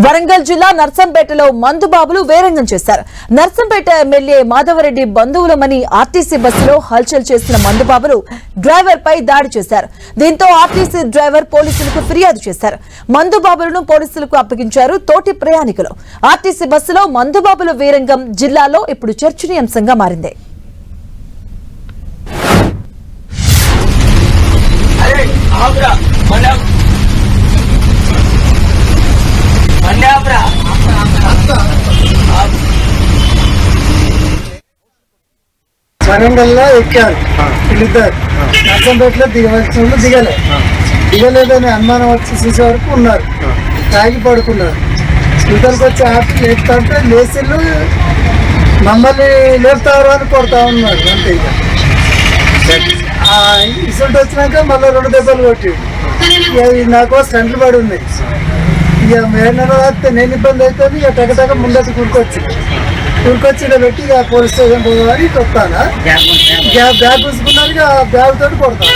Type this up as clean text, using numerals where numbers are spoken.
వరంగల్ జిల్లా నర్సంపేటలో మందుబాబులు వేరంగం చేశారు. Narsampet MLA Madhava Reddy బంధువులమని RTC బస్సులో హల్చల్ చేసిన మందుబాబులు డ్రైవర్ పై దాడి చేశారు. దీంతో ఆర్టీసీ డ్రైవర్ పోలీసులకు ఫిర్యాదు చేశారు. మందుబాబులను పోలీసులకు అప్పగించారు తోటి ప్రయాణికులు. ఆర్టీసీ బస్సులో మందుబాబుల వేరంగం జిల్లాలో ఇప్పుడు చర్చనీయాంశంగా మారింది. వరంగల్లో ఎక్కారు వీళ్ళిద్దరు. నర్సంపేటలో దిగవలసిన దిగలేదని అనుమానం వచ్చి చూసే వరకు ఉన్నారు. తాగి పడుకున్నారు. ఇద్దరికి వచ్చి ఆపి లేపుతుంటే లేచిళ్ళు మమ్మల్ని లేపుతారు అని కొడతా ఉన్నారు. అంతే ఇసుంటి వచ్చినాక మళ్ళీ 2 దెబ్బలు కొట్టి నాకు స్టంట్లు పడి ఉన్నాయి. ఇక మేనలో వస్తే నేను ఇబ్బంది అవుతుంది. ఇక టకటక ముందటి కూరుకొచ్చి ఇక్కడ పెట్టి ఇక పోలీస్ స్టేషన్ పోదామని వస్తాను. బ్యాగ్ చూసుకున్నాను. ఇక బ్యాగ్ తోటి కొడతాను.